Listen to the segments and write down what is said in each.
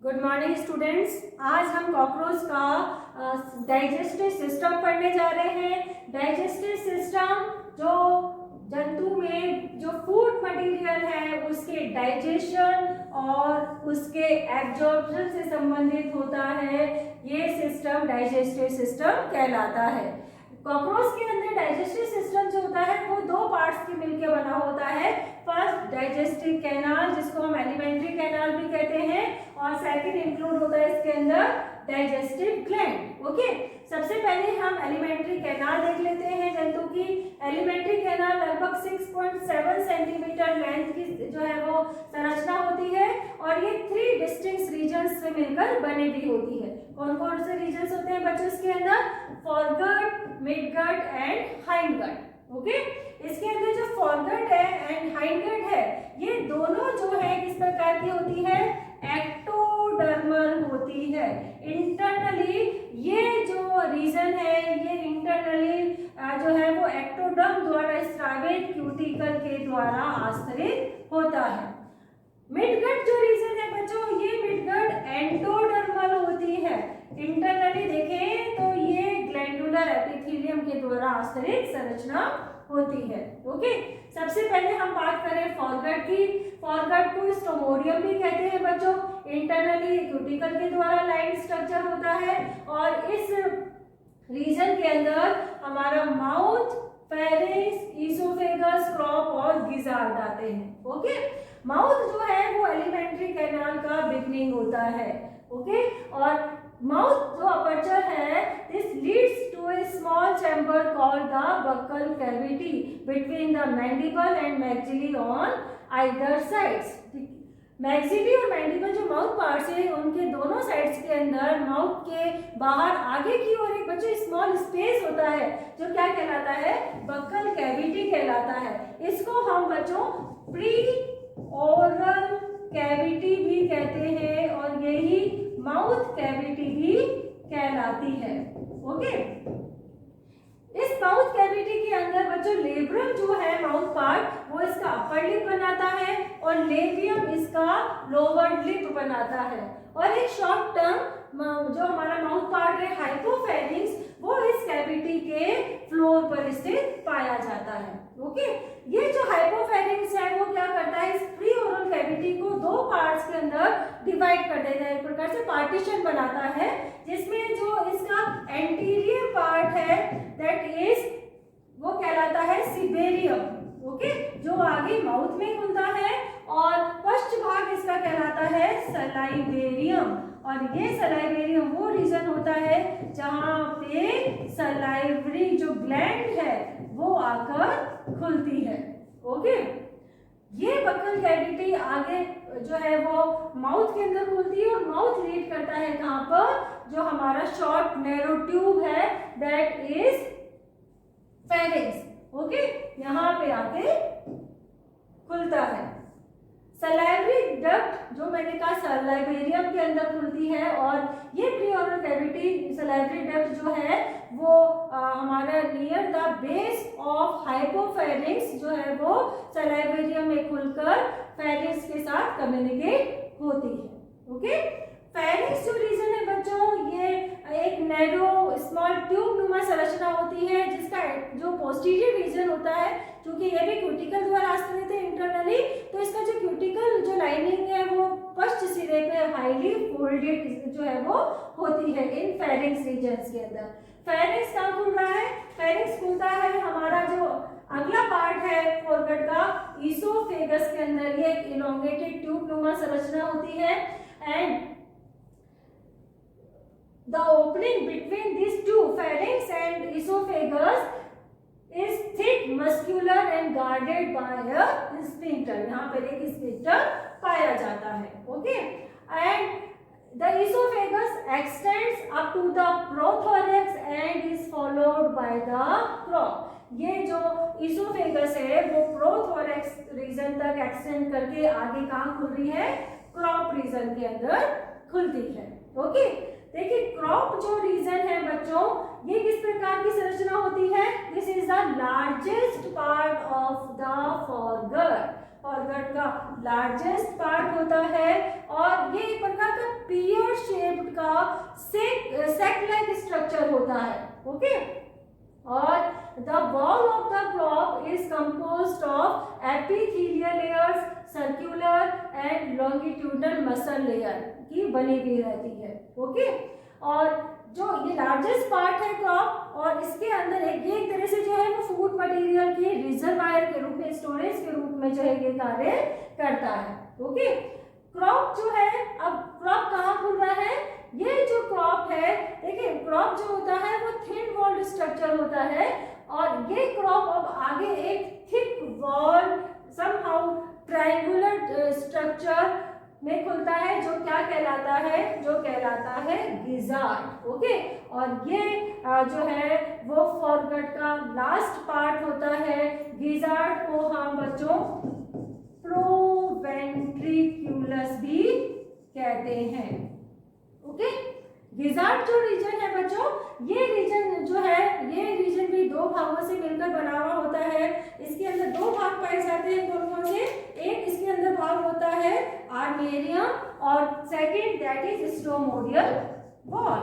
Good morning students. आज हम cockroach का डाइजेस्टिव सिस्टम पढ़ने जा रहे हैं। डाइजेस्टिव सिस्टम जो जंतु में जो फूड मटेरियल है उसके डाइजेशन और उसके एब्जॉर्प्शन से संबंधित होता है। ये सिस्टम डाइजेस्टिव सिस्टम कहलाता है। कॉकरोच के अंदर डाइजेस्टिव सिस्टम जो होता है वो दो पार्ट्स के मिलकर बना होता है। फर्स्ट डाइजेस्टिव कैनाल, जिसको हम एलिमेंट्री कैनाल भी कहते हैं, और सेकंड इंक्लूड होता है इसके अंदर डाइजेस्टिव ग्लैंड। ओके, सबसे पहले हम एलिमेंट्री कैनाल देख लेते हैं जंतु की। एलिमेंट्री कैनाल लगभग 6.7 सेंटीमीटर लेंथ की जो है वो संरचना होती है और ये 3 डिस्टिंक्ट रीजन्स से मिलकर बनी हुई होती है। कौन कौन से रीजन्स होते हैं बच्चों इसके अंदर? Forgot, midgut and hindgut. Okay, इसके अंदर जो फॉरगट है एंड हाइंडगट है ये दोनों जो है किस प्रकार की होती है? एक्टोडर्मल होती है। इंटरनली ये जो रीजन है ये इंटरनली जो है वो एक्टोडर्म द्वारा स्रावित क्यूटिकल के द्वारा आश्रित होता है। मिडगट जो रीजन है बच्चों, ये मिडगट एंडोडर्मल होती है। इंटरनली देखें तो ये ग्लैंडुलर एपिथेलियम के द्वारा आश्रित संरचना होती है। ओके, सबसे पहले हम बात करें फॉरगट की। फॉरगट को स्टोमोडियम भी कहते हैं बच्चों। इंटरनली क्यूटिकल के द्वारा लाइन स्ट्रक्चर होता है और इस रीजन के अंदर हमारा माउथ, फेरिंक्स, ईसोफेगस, क्रॉप और गिजार्ड आते हैं। ओके, माउथ जो है वो एलिमेंट्री कैनाल का बिगनिंग होता है। ओके, और माउथ जो अपर्चर है this leads to a small chamber called the buccal cavity between the mandible and maxillae on either sides. Maxillae और मैंडिबल जो माउथ पार्ट्स है उनके दोनों साइड्स के अंदर माउथ के बाहर आगे की ओर एक बच्चों स्मॉल स्पेस होता है जो क्या कहलाता है? बक्कल कैविटी कहलाता है। इसको हम बच्चों प्री ओरल कैविटी भी कहते हैं और यही माउथ कैविटी भी कहलाती है। ओके, इस माउथ कैविटी के अंदर बच्चों लेब्रम जो है माउथ पार्ट वो इसका अपर लिप बनाता है और लेबियम इसका लोअर लिप बनाता है और एक शॉर्ट टर्म जो हमारा माउथ पार्ट है हाइपोफेरिंक्स वो इस कैविटी के फ्लोर पर स्थित पाया जाता है। ओके, ये जो हाइपोफेरिंक्स है वो क्या करता है? इस प्री ओरल कैविटी को दो पार्ट्स के अंदर डिवाइड कर देता है, एक प्रकार से पार्टीशन बनाता है, जिसमें जो इसका एंटीरियर पार्ट है दैट इज वो कहलाता है सिबेरियम। ओके, जो आगे माउथ में खुलता है और पश्च भाग इसका कहलाता है सलाइवेरियम और ये सलाइवेरियम वो रीजन होता है जहां पे सलाइवरी जो ग्लैंड है वो आकर खुलती है। ओके, ये बक्कल कैविटी आगे जो है वो माउथ के अंदर खुलती है और माउथ लीड करता है कहां पर? जो हमारा शॉर्ट नैरो ट्यूब है दैट इज फेरिंक्स। ओके, यहाँ पे आके खुलता है। सलाइवरी डक्ट जो मैंने कहा सलाइवेरियम के अंदर खुलती है और ये pre oral cavity salivary duct जो है वो हमारा नियर द बेस ऑफ हाइपोफेरिंक्स जो है वो सलाइवेरियम में खुलकर फेरिंक्स के साथ कम्युनिकेट होती है। ओके, फेरिंक्स जो रीजन है बच्चों ये एक नैरो स्मॉल ट्यूब नुमा संरचना होती है जिसका जो पोस्टीरियर रीजन होता है, क्योंकि ये भी क्यूटिकल द्वारा आश्रित है इंटरनली, तो इसका जो क्यूटिकल जो लाइनिंग है वो पश्च सिरे पे हाईली फोल्डेड जो है वो होती है इन फेरिंक्स रीजन्स के अंदर। फेरिंक्स कहाँ खुल रहा है? फेरिंक्स खुलता है हमारा जो अगला पार्ट है फॉरगट का ईसोफेगस के अंदर। ये एक इलोंगेटेड ट्यूब नुमा संरचना होती है and the opening between these two pharynx and esophagus is thick, muscular and guarded by a sphincter। यहाँ पर एक sphincter पाया जाता है। Okay, and the esophagus extends up to the prothorax and is followed by the crop। ये जो esophagus है वो प्रोथोरेक्स रीजन तक एक्सटेंड करके आगे कहाँ खुल रही है? क्रॉप रीजन के अंदर खुलती है। ओके, देखिए क्रॉप जो रीजन है बच्चों ये किस प्रकार की संरचना होती है? This is the largest part of the forgot. Forgot का लार्जेस्ट पार्ट होता है और ये एक प्रकार का पियर शेप्ड का सेक लाइक स्ट्रक्चर होता है। ओके, और the wall of the crop is composed of epithelial layers, circular and longitudinal muscle layer की बनी हुई रहती है। ओके, और जो ये लार्जेस्ट पार्ट है क्रॉप, और इसके अंदर एक तरह से जो है वो फूड मटेरियल के रिजर्वायर के रूप में, स्टोरेज के रूप में जो है ये कार्य करता है। ओके, क्रॉप जो है, अब क्रॉप कहाँ खुल रहा है, ये जो क्रॉप है, देखिए क्रॉप जो होता है वो थिन वॉल्ड स्ट्रक्चर होता है, और ये क्रॉप अब आगे एक thick wall somehow triangular structure में खुलता है, जो क्या कहलाता है, जो कहलाता है गिजार्ड। ओके, और ये जो है वो फॉरगट का लास्ट पार्ट होता है। गिजार्ड को हम बच्चों प्रोवेंट्रिक्यूलस भी कहते हैं। ओके, गिजार्ड जो रीजन है बच्चों, ये रीजन जो है, ये रीजन भी दो भागों से मिलकर बना हुआ होता है। इसके अंदर दो भाग पाए जाते हैं, कौन कौन से, एक इसके अंदर भाग होता है आर्मेरियम, और second that is stomodeal wall.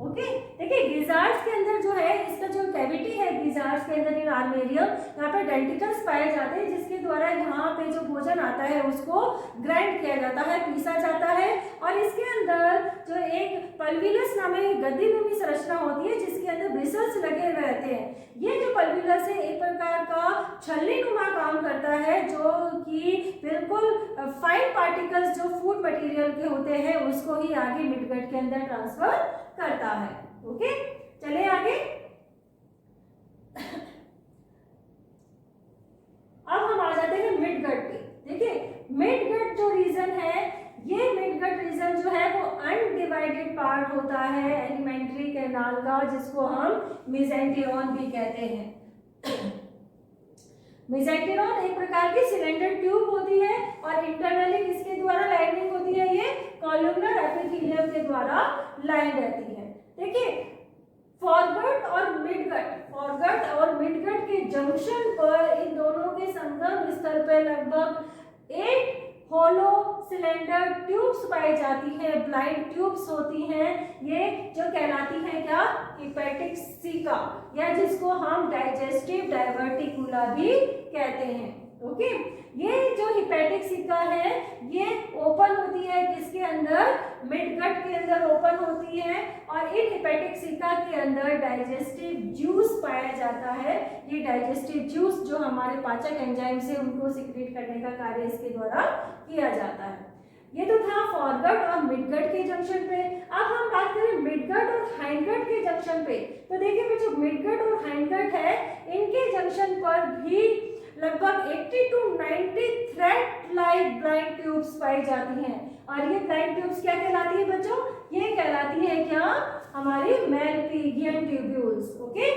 Okay, देखिए गिजार्ड्स के अंदर जो है, इसका जो कैविटी है गिजार्ड्स के अंदर इन आर्मेरियम, यहाँ पे डेंटिकल्स पाए जाते हैं, जिसके द्वारा यहाँ पे जो भोजन आता है उसको ग्राइंड किया जाता है, पीसा जाता है, और इसके अंदर जो एक पल्विलस नामक गद्दीनुमी संरचना होती है, जिसके अंदर ब्रिसल्स लगे रहते हैं। ये जो पल्विलस है एक प्रकार का छल्ली नुमा काम करता है, जो कि बिल्कुल फाइन पार्टिकल्स जो फूड मटेरियल के होते हैं उसको ही आगे मिडगट के अंदर ट्रांसफर करता है। ओके, चले आगे। अब हम आ जाते हैं मिडगट पे। देखिए मिडगट जो रीजन है, ये मिडगट रीजन जो है वो अनडिवाइडेड पार्ट होता है एलिमेंट्री कैनाल का, जिसको हम मेसेंटेरॉन भी कहते हैं। मेसेंटेरॉन एक प्रकार की सिलेंडर ट्यूब होती है, और इंटरनली किसके द्वारा लाइनिंग होती है, ये कॉलमनर एपिथेलियम के द्वारा लाइन रहती है। देखिए फॉरगट और मिडगट के जंक्शन पर, इन दोनों के संगम स्तर पर लगभग 8 होलो सिलेंडर ट्यूब्स पाई जाती है, ब्लाइंड ट्यूब्स होती हैं, ये जो कहलाती है क्या, हिपैटिक सिका, या जिसको हम डाइजेस्टिव डाइवर्टिकुला भी कहते हैं। ओके, ये जो हिपैटिक सिका है ये ओपन होती है, किसके अंदर, मिडगट के अंदर ओपन होती है, और इन हिपैटिक सिका के अंदर डाइजेस्टिव जूस पाया जाता है। ये डाइजेस्टिव जूस जो हमारे पाचक एंजाइम से उनको सिक्रेट करने का कार्य इसके द्वारा किया जाता है। ये तो था फॉरगट और मिडगट के जंक्शन पे। अब हम बात करें मिडगट और हाइंडगट के जंक्शन पे, तो देखिए बच्चों मिडगट और हाइंडगट है, इनके जंक्शन पर भी लगभग 80 to 90 thread like blind tubes पाई जाती हैं, और ये ब्लाइंड ट्यूब्स क्या कहलाती है बच्चों, ये कहलाती है क्या, हमारी मेलपिगियन ट्यूब्यूल्स। ओके,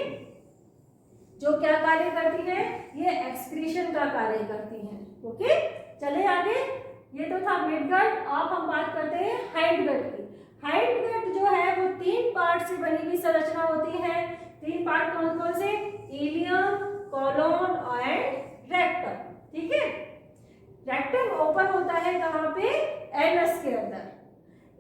जो क्या कार्य करती है, ये एक्सक्रीशन का कार्य करती है। ओके, चले आगे। ये तो था मिडगट। अब हम बात करते हैं हाइंडगट की। हाइंडगट जो है वो 3 पार्ट से बनी हुई संरचना होती है। 3 पार्ट कौन कौन से, इलियम, कोलोन एंड रेक्टम। ठीक है, रेक्टम ओपन होता है कहाँ पे, एनस के अंदर।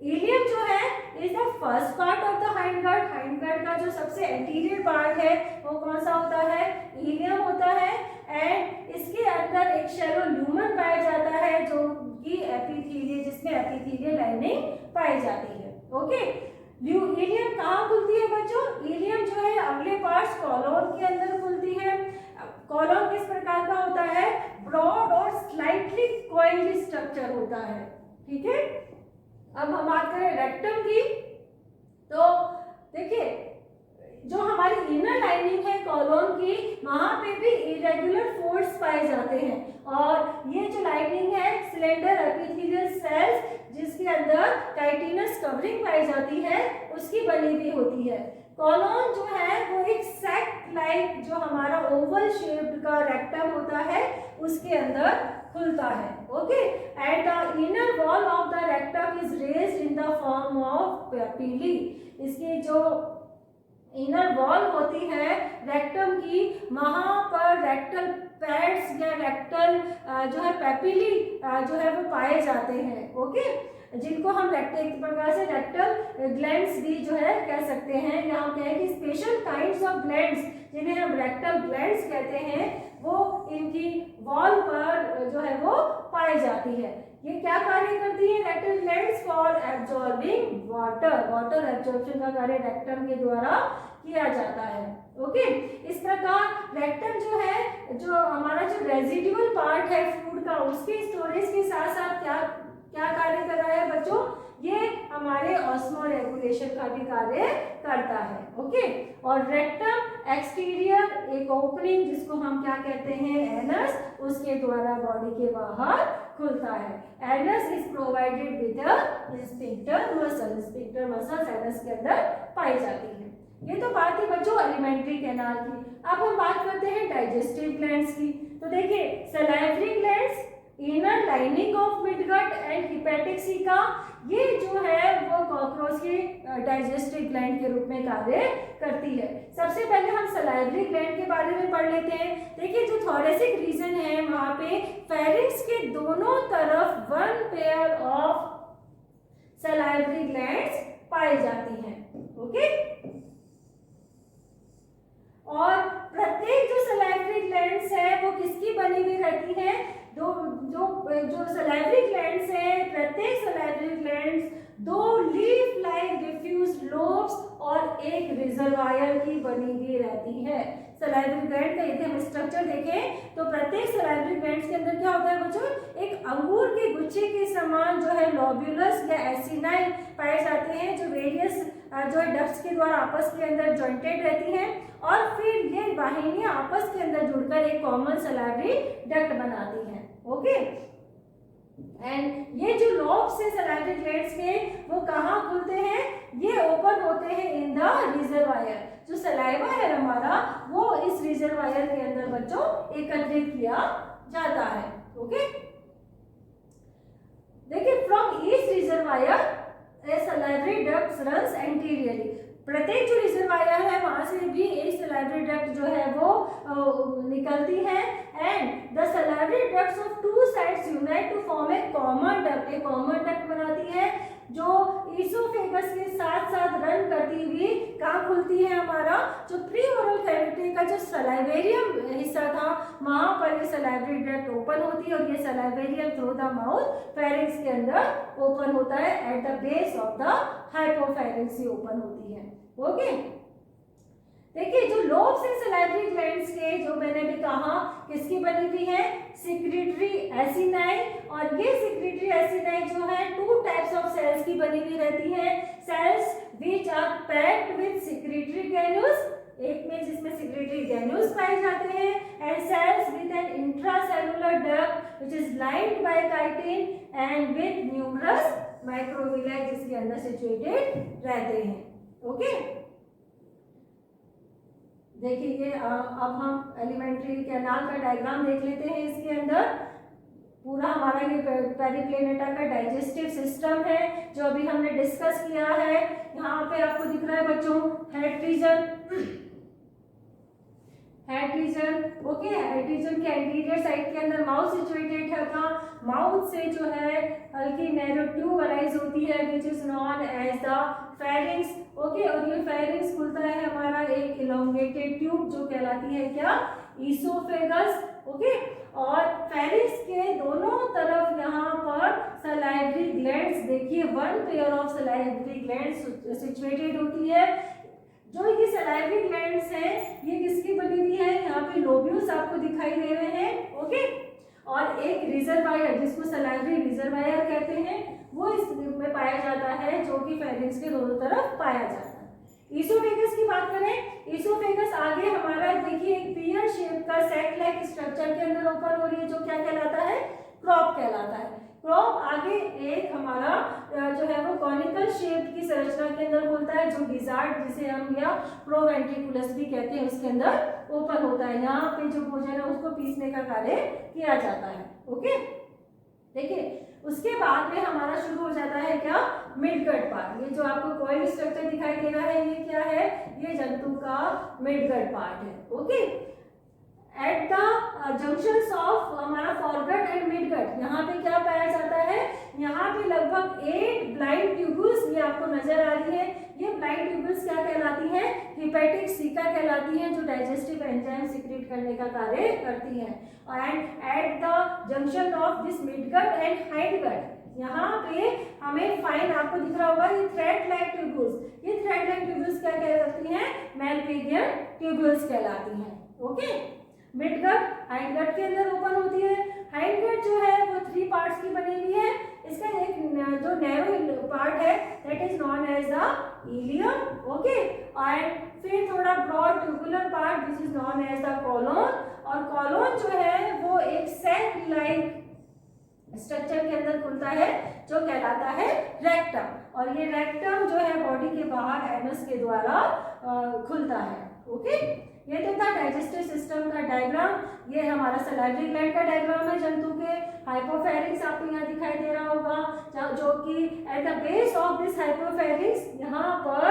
इलियम जो है is the first part of the hindgut. Hindgut का जो सबसे एंटीरियर पार्ट है वो कौन सा होता है, इलियम होता है, एंड इसके अंदर एक शैलो ल्यूमन पाया जाता है, जो कि एपिथेलियम, जिसमें एपिथेलियल लाइनिंग पाई जाती है। ओके, इलियम कहाँ खुलती है बच्चों, इलियम जो है अगले पार्ट्स कॉलोन के अंदर खुलती है। कॉलोन किस प्रकार का होता है, ब्रॉड और स्लाइटली कॉइल्ड स्ट्रक्चर होता है। ठीक है, अब हम बात करें रेक्टम की, तो देखिए जो हमारी इनर लाइनिंग है कॉलोन की, वहां पे भी इरेगुलर फोल्ड्स पाए जाते हैं, और ये जो लाइनिंग है सिलेंडर एपिथेलियल सेल्स, जिसके अंदर काइटिनस कवरिंग पाई जाती है, उसकी बनी हुई होती है। कॉलोन जो है वो एक सैक लाइक, जो हमारा ओवल शेप्ड का रेक्टम होता है, उसके अंदर खुलता है। Okay, and the inner wall of the rectum is raised in the form of papillae. इसके जो इनर वॉल होती है रेक्टम की, वहां पर रेक्टल पैड्स या रेक्टल जो है पेपिली जो है वो पाए जाते हैं। ओके, जिनको हम एक प्रकार से रेक्टल ग्लैंड्स भी जो है कह सकते हैं, या हम कहें कि स्पेशल काइंड्स ऑफ ग्लैंड्स जिन्हें हम रेक्टल ग्लैंड्स कहते हैं, वो इनकी वॉल पर जो है वो पाई जाती है। ये क्या कार्य करती है rectal glands? For absorbing water, water absorption का कार्य रेक्टम के द्वारा किया जाता है। ओके, इस प्रकार रेक्टम जो है, जो हमारा जो रेजिडुअल पार्ट है फूड का, उसके स्टोरेज के साथ साथ क्या क्या कार्य कर रहा है बच्चों? ये हमारे ऑस्मो रेगुलेशन का भी कार्य करता है। ओके, और रेक्टम एक्सटीरियर एक ओपनिंग जिसको हम क्या कहते हैं, एनस, उसके द्वारा बॉडी के बाहर खुलता है। Anus is provided with a sphincter muscle, sphincter muscle anus के अंदर पाई जाती है। ये तो बात है बच्चों एलिमेंट्री कैनाल की। अब हम बात करते हैं डाइजेस्टिव ग्लैंड्स की। तो देखिए, salivary glands, inner lining of midgut and hepatic caeca, ये जो है वो कॉकरोच के डाइजेस्टिव ग्लैंड के रूप में कार्य करती है। सबसे पहले हम सलाइवरी ग्लैंड के बारे में पढ़ लेते हैं। देखिए, जो थोरेसिक रीजन है वहां पे फेरिंक्स के दोनों तरफ 1 पेयर ऑफ सलाइवरी ग्लैंड्स पाई जाती हैं। ओके, और प्रत्येक जो सलाइवरी ग्लैंड्स है वो किसकी बनी हुई रहती है? जो सलाइवरी ग्लैंड्स है, प्रत्येक salivary glands 2 leaf like diffuse lobes और एक रिजर्वायर की बनी हुई रहती है। सलाइवरी ग्लैंड का यदि हम स्ट्रक्चर देखें तो प्रत्येक सलाइवरी ग्लैंड्स के अंदर क्या होता है बच्चों? एक अंगूर के गुच्छे के समान जो है लोब्यूलस या एसिनाई पाए जाते हैं, जो वेरियस जो है डक्ट्स के द्वारा आपस के अंदर जॉइंटेड रहती हैं, और फिर ये वाहिनियां आपस के अंदर जुड़कर एक कॉमन सलाइवरी डक्ट बनाती हैं। ओके, एंड ये जो लोब्स है सलाइवरी ग्लैंड्स के, वो कहाँ खुलते हैं? ये ओपन होते हैं इन द रिजर्वायर। जो सलाइवा है हमारा, वो इस रिजर्वायर के अंदर बच्चों एकत्रित किया जाता है। ओके, देखिए, from each reservoir salivary ducts runs anteriorly, प्रत्येक जो रिजर्वायर है वहां से भी एक सलाइवरी डक्ट जो है वो निकलती है, and the salivary ducts of 2 sides unite to form a common duct, एक कॉमन डक्ट बनाती है जो ईसोफेगस के साथ साथ रन करती हुई कहाँ खुलती है? हमारा जो प्री ओरल कैविटी का जो सलाइवेरियम हिस्सा था, वहां पर ये सलाइवरी डक्ट ओपन होती है, और ये सलाइवेरियम थ्रू द माउथ फेरिंक्स के अंदर ओपन होता है, eight the base of the हाइपोफेरिंक्स he open होती है। ओके, देखिए, जो लोब्स हैं सलाइवरी ग्लैंड्स के, जो मैंने भी कहा किसकी बनी हुई है? सिक्रीटरी एसिनाई, और ये सिक्रीटरी एसिनाई जो है 2 टाइप्स ऑफ सेल्स की बनी हुई रहती है। Cells which are packed with secretory granules, एक में जिसमें सिक्रीटरी ग्रैन्यूल्स पाए जाते हैं, and cells with an intracellular duct which is lined by chitin and with numerous microvilli जिसके अंदर सिचुएटेड रहते हैं। ओके, देखिए, ये अब हम एलिमेंट्री कैनाल का डायग्राम देख लेते हैं। इसके अंदर पूरा हमारा ये पेरिप्लेनेटा का डाइजेस्टिव सिस्टम है जो अभी हमने डिस्कस किया है। यहाँ पे आपको दिख रहा है बच्चों head region, head region. Okay, head region के एंटीरियर साइड के अंदर माउथ सिचुएटेड है था। माउथ से जो है हल्की नैरो ट्यूब अराइज होती है which is known as the pharynx. Okay, और ये फेरिंक्स खुलता है हमारा एक इलोंगेटेड ट्यूब जो कहलाती है क्या? ईसोफेगस। ओके, और फेरिंक्स के दोनों तरफ यहाँ पर सलाइवरी ग्लैंड्स, देखिए 1 pair of salivary glands situated होती है। जो ये सलाइवरी ग्लैंड्स हैं ये किसकी बनी हुई है? यहाँ पे लोब्यूल्स आपको दिखाई दे रहे हैं। ओके, और एक रिजर्वायर जिसको सलाइवरी रिजर्वायर कहते हैं वो इस में पाया जाता है, जो कि फेरिंक्स के दोनों तरफ पाया जाता है। ईसोफेगस की बात करें, ईसोफेगस आगे हमारा देखिए एक पियर शेप का सेट लाइक स्ट्रक्चर के अंदर ओपन हो रही है, जो क्या कहलाता है? क्रॉप कहलाता है। क्रॉप आगे एक हमारा जो है वो कॉनिकल शेप की संरचना के अंदर खुलता है, जो गिजार्ड जिसे हम या प्रोवेंट्रिकुलस भी कहते हैं उसके अंदर ओपन होता है। यहाँ पे जो भोजन है उसको पीसने का कार्य किया जाता है। ओके, देखिए उसके बाद में हमारा शुरू हो जाता है क्या, मिडगट पार्ट। ये जो आपको कॉइल स्ट्रक्चर दिखाई दे रहा है ये क्या है, ये जंतु का मिडगट पार्ट है। Okay, at the junctions of हमारा फॉरगट एंड मिडगट, यहाँ पे क्या पाया जाता है, यहाँ पे लगभग 8 ब्लाइंड ट्यूब्यूल्स ये आपको नजर आ रही है। ये ब्लाइंड ट्यूब्यूल्स क्या कहलाती हैं, हिपैटिक सिका कहलाती हैं, जो डाइजेस्टिव एंजाइम सीक्रेट करने का कार्य करती हैं। And at the junction of this midgut and hindgut, यहाँ पे हमें फाइन आपको दिख रहा होगा ये थ्रेड लाइक ट्यूब्यूल्स, ये थ्रेड लाइक ट्यूब्यूल्स क्या कहलाती हैं, मेलपिगियन ट्यूब्यूल्स कहलाती हैं। ओके, मिडगट हाइंडगट के अंदर ओपन होती है। हाइंडगट जो है वो 3 पार्ट्स की बनी हुई है। इसका एक जो नैरो पार्ट है that is known as the ileum. Okay, and फिर थोड़ा broad tubular part which is known as the colon, और कॉलोन जो है वो एक सेल लाइक स्ट्रक्चर के अंदर खुलता है जो कहलाता है रेक्टम, और ये रेक्टम जो है बॉडी के बाहर एनस के द्वारा खुलता है। ओके, ये तो था डाइजेस्टिव सिस्टम का डायग्राम। ये हमारा सलाइवरी ग्लैंड का डायग्राम है जंतु के। हाइपोफेरिंक्स आपको यहाँ दिखाई दे रहा होगा, जो कि eight the base of this हाइपोफेरिंक्स, यहाँ पर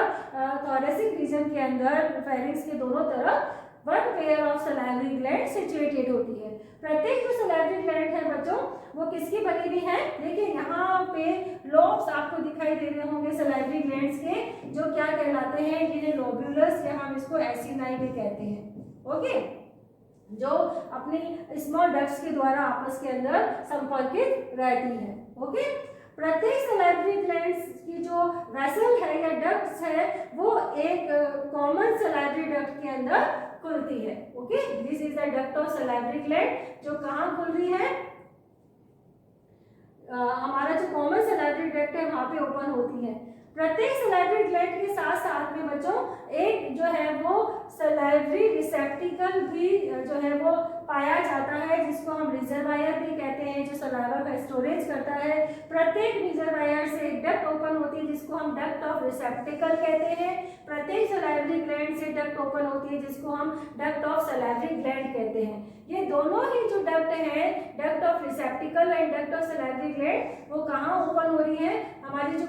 थोरेसिक रीजन के अंदर फेरिंक्स के दोनों तरफ 1 pair of salivary gland situated होती है। प्रत्येक जो सलाइवरी ग्लैंड है बच्चों वो किसकी बनी हुई है, देखिए यहाँ पे लोब्स आपको दिखाई दे रहे होंगे सलाइवरी ग्लैंड्स के, जो क्या कहलाते हैं, जिन्हें लोब्यूलस या हम इसको एसिनाई भी कहते हैं। ओके, जो अपनी स्मॉल डक्ट्स के द्वारा आपस के अंदर संपर्कित रहती है। ओके, प्रत्येक सलाइवरी ग्लैंड्स की जो वेसल है या डक्ट्स है वो एक कॉमन सलाइवरी डक्ट के अंदर खुलती है। Okay, this is the duct of salivary gland, जो कहाँ खुल रही है, हमारा जो कॉमन सलाइवरी डक्ट है वहां पे ओपन होती है। प्रत्येक सलाइवरी ग्लैंड के साथ साथ में बच्चों एक जो है वो सलाइवरी रिसेप्टिकल भी जो है वो पाया जाता है, जिसको हम रिजर्वायर भी कहते हैं, जो सलाइवा का स्टोरेज करता है। प्रत्येक रिजर्वायर से एक डक्ट ओपन होती है जिसको हम डक्ट ऑफ रिसेप्टिकल कहते हैं। प्रत्येक सलाइवरी ग्लैंड से डक्ट ओपन होती है जिसको हम डक्ट ऑफ सलाइवरी ग्लैंड कहते हैं। ये दोनों ही जो डक्ट हैं, duct of रिसेप्टिकल and duct of salivary gland, वो कहाँ ओपन हो रही है, हमारी जो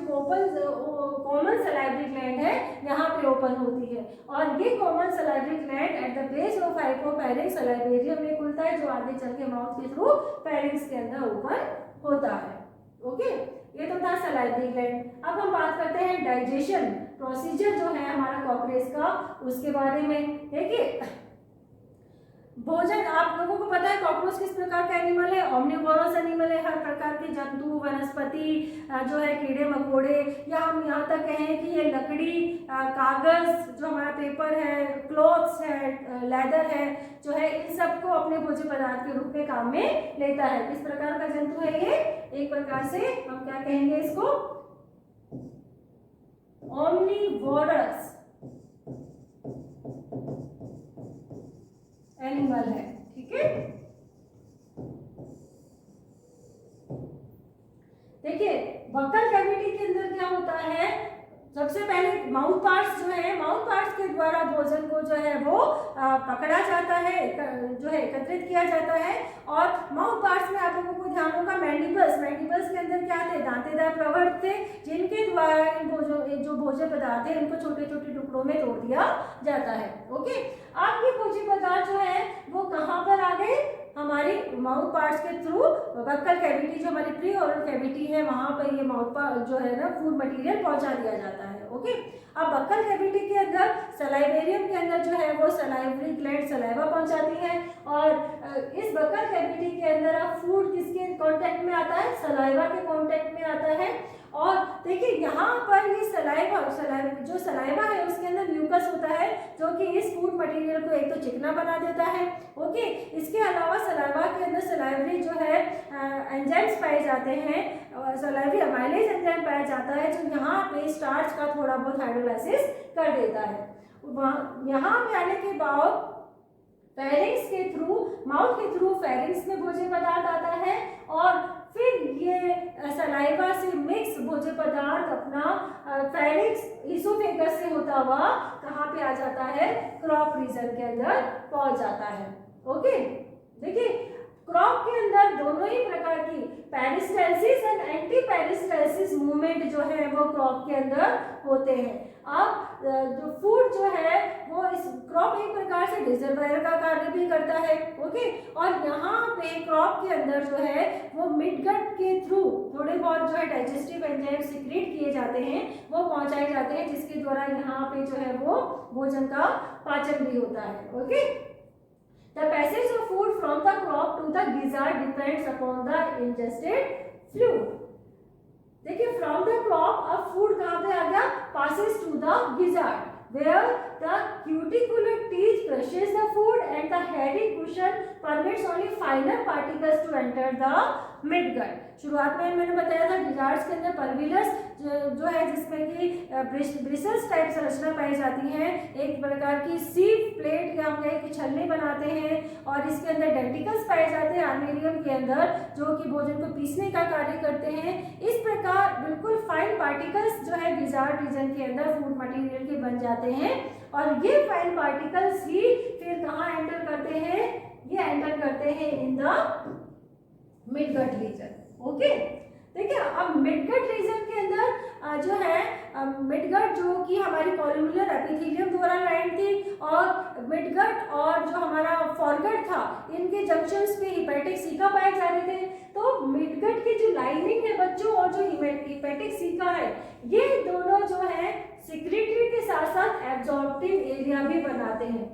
कॉमन सलाइवरी ग्लैंड है यहाँ पे ओपन होती है। और ये common salivary gland at the base of hypopharynx salivarium में खुलता है, जो आगे चल के माउथ के थ्रू फेरिंक्स के अंदर ओपन होता है। ओके, ये तो था सलाइवरी ग्लैंड। अब हम बात करते हैं डाइजेशन प्रोसीजर जो है हमारा कॉकरेज का, उसके बारे में। देखिए भोजन, आप लोगों को पता है कॉकरोच किस प्रकार का एनिमल है, ओमनिवोरस एनिमल है। हर प्रकार के जंतु, वनस्पति जो है, कीड़े मकोड़े, या हम यहाँ तक कहें कि ये लकड़ी, कागज, जो हमारा पेपर है, क्लॉथ्स है, लेदर है, जो है, इन सबको अपने भोज्य पदार्थ के रूप में काम में लेता है। किस प्रकार का जंतु है ये, एक प्रकार से हम क्या कहेंगे इसको, ओमनिवोरस एनिमल है। ठीक है, देखिए बक्कल कैविटी के अंदर क्या होता है, सबसे पहले माउथ पार्ट्स जो है, माउथ पार्ट्स के द्वारा भोजन को जो है वो पकड़ा जाता है, जो है एकत्रित किया जाता है। और माउथ पार्ट्स में आप लोगों को ध्यान होगा मैंडिबल्स, मैंडिबल्स के अंदर क्या थे, दांतेदार प्रवर्त थे, जिनके द्वारा इन जो भोज्य पदार्थ है इनको छोटे छोटे टुकड़ों में तोड़ दिया जाता है। ओके, अब ये भोज्य पदार्थ जो है वो कहाँ पर आ गए, हमारी माउथ पार्ट्स के थ्रू बक्कल कैविटी, जो हमारी प्री ओरल कैविटी है, वहां पर ये माउथ पार्ट जो है ना फूड मटेरियल पहुंचा दिया जाता है। ओके, अब बक्कल कैविटी के अंदर सलाइवेरियम के अंदर जो है वो सलाइवरी ग्लैंड सलाइवा पहुंचाती है, और इस बक्कल कैविटी के अंदर अब फूड किसके कांटेक्ट में आता है, सलाइवा के कांटेक्ट में आता है। और देखिए यहाँ पर ये सलाइवा जो सलाइवा है उसके अंदर म्यूकस होता है, जो कि इस फूड मटेरियल को एक तो चिकना बना देता है। ओके, इसके अलावा सलाइवा के अंदर सलाइवरी जो है एंजाइम्स पाए जाते हैं, सलाइवरी अमाइलेज एंजाइम पाया जाता है, जो यहाँ पे स्टार्च का थोड़ा बहुत हाइड्रोलाइसिस कर देता है। यहाँ पे आने के बाद फेरिंक्स के थ्रू, माउथ के थ्रू फेरिंक्स में भोज्य पदार्थ आता है, और फिर ये सलाइवा से मिक्स भोज्य पदार्थ अपना फेरिंक्स इसोफेगस से होता हुआ कहाँ पे आ जाता है, क्रॉप रीजन के अंदर पहुंच जाता है। ओके, देखिए क्रॉप के अंदर दोनों ही प्रकार की peristalsis and anti peristalsis movement जो है वो क्रॉप के अंदर होते हैं। अब जो फूड जो है वो इस क्रॉप एक प्रकार से रिजर्वायर का कार्य भी करता है, ओके। और यहाँ पे क्रॉप के अंदर जो है वो मिडगट के थ्रू थोड़े बहुत जो है डाइजेस्टिव एंजाइम सीक्रेट किए जाते हैं, वो पहुंचाए जाते हैं, जिसके द्वारा यहाँ पे जो है वो भोजन का पाचन भी होता है, okay. The passage of food from the crop to the gizzard depends upon the ingested fluid. देखिए फ्रॉम द क्रॉप अब फूड कहाँ पे आ गया, passes to the gizzard where the cuticular teeth crushes the food and the hairy cushion permits only finer particles to enter the midgut. शुरुआत में मैंने बताया था गिजार्ड्स के अंदर परविलस जो है जिसमें कि ब्रिसल्स टाइप संरचना पाई जाती है, एक प्रकार की सीव प्लेट या हम कहें कि छलनी बनाते हैं, और इसके अंदर डेंटिकल्स पाए जाते हैं आर्मेरियम के अंदर, जो कि भोजन को पीसने का कार्य करते हैं। इस प्रकार बिल्कुल फाइन पार्टिकल्स जो है गिजार्ड रीजन के अंदर फूड मटेरियल के बन जाते हैं, और ये फाइन पार्टिकल्स ही फिर कहाँ एंटर करते हैं, ये एंटर करते हैं in the midgut region, okay. देखिए अब मिडगट रीजन के अंदर जो है मिडगट जो कि हमारी कॉलमुलर एपिथेलियम द्वारा लाइन थी, और मिडगट और जो हमारा फॉरगट था इनके जंक्शंस पे हिपैटिक सीका पाए जा रहे थे। तो मिडगट की जो लाइनिंग है बच्चों और जो हिपैटिक सीका है, ये दोनों जो है सिक्रेटरी के साथ साथ एब्जॉर्प्टिव एरिया भी बनाते हैं।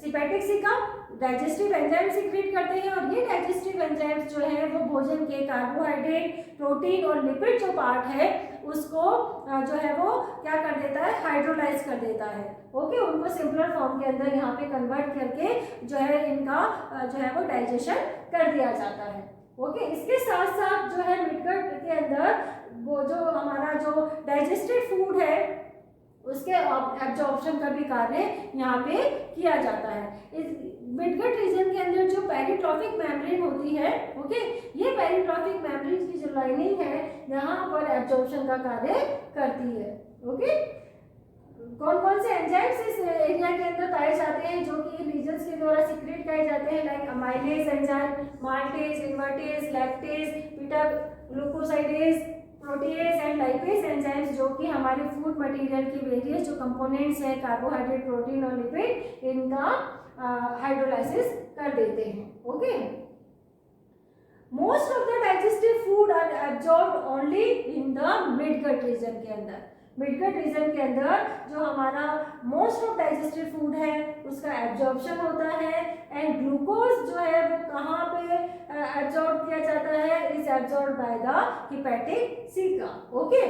Hepatic caeca digestive enzyme secret करते हैं, और ये डाइजेस्टिव एंजाइम्स जो है वो भोजन के कार्बोहाइड्रेट, प्रोटीन और लिपिड जो पार्ट है उसको जो है वो क्या कर देता है, हाइड्रोलाइज कर देता है, ओके। उनको सिंपलर फॉर्म के अंदर यहाँ पे कन्वर्ट करके जो है इनका जो है वो डाइजेशन कर दिया जाता है, ओके। इसके साथ साथ जो है मिडगट के अंदर वो जो हमारा जो डाइजेस्टेड फूड है उसके एब्जॉर्प्शन का भी कार्य यहाँ पे किया जाता है। इस मिडगट रीजन के अंदर जो पेरिट्रॉफिक मेम्ब्रेन होती है, ओके, ये पेरिट्रॉफिक मेम्ब्रेन की जो लाइनिंग है यहाँ पर एब्जॉर्प्शन का कार्य करती है, ओके। कौन कौन से एंजाइम्स इस एरिया के अंदर पाए जाते हैं जो कि रीजन्स के द्वारा सीक्रेट किए जाते हैं, like amylase enzyme, maltase, invertase, lactase, beta glucosidase, protease and lipase enzymes, जो कि हमारे फूड मटेरियल की वेरियस जो कंपोनेंट्स हैं कार्बोहाइड्रेट, प्रोटीन और लिपिड, इनका हाइड्रोलाइसिस कर देते हैं, okay. Most of the digestive food are absorbed only in the midgut region के अंदर। मिडगट रीजन के अंदर जो हमारा मोस्ट ऑफ डाइजेस्टिव फूड है उसका एब्जॉर्प्शन होता है, एंड ग्लूकोज जो है वो कहाँ पे एब्जॉर्ब किया जाता है, is absorb by the hepatic caeca, okay.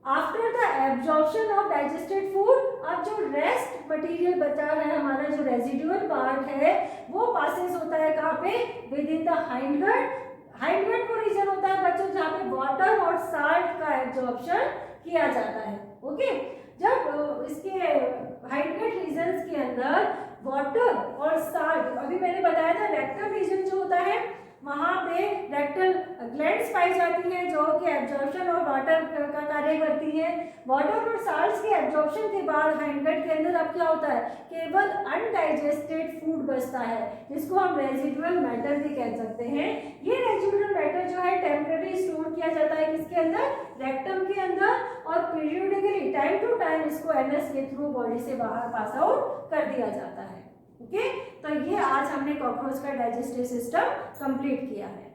After the absorption of digested food, अब जो रेस्ट मटेरियल बचा है हमारा जो रेजिडुअल पार्ट है वो पासेस होता है कहाँ पे, with in the hindgut. Hindgut वो रीजन होता है बच्चों जहाँ पे वाटर और साल्ट का एब्जॉर्प्शन किया जाता है, ओके। जब इसके हाइंडगट रीजन्स के अंदर वाटर और साल्ट, अभी मैंने बताया था रेक्टल रीजन जो होता है वहाँ पे रेक्टल ग्लैंड्स पाई जाती हैं जो कि एब्जॉर्प्शन और वाटर का कार्य करती हैं। वाटर और साल्ट्स के एब्जॉर्प्शन के बाद हाइंडगट के अंदर अब क्या होता है, केवल अनडाइजेस्टेड फूड बचता है जिसको हम रेजिडुअल मैटर भी कह सकते हैं। ये रेजिडुअल मैटर जो है टेम्परेरी स्टोर किया जाता है किसके अंदर, रेक्टम के अंदर, और पीरियडिकली टाइम टू टाइम इसको एनएस के थ्रू बॉडी से बाहर पास आउट कर दिया जाता है, ओके। तो ये आज हमने कॉकरोच का डाइजेस्टिव सिस्टम कंप्लीट किया है।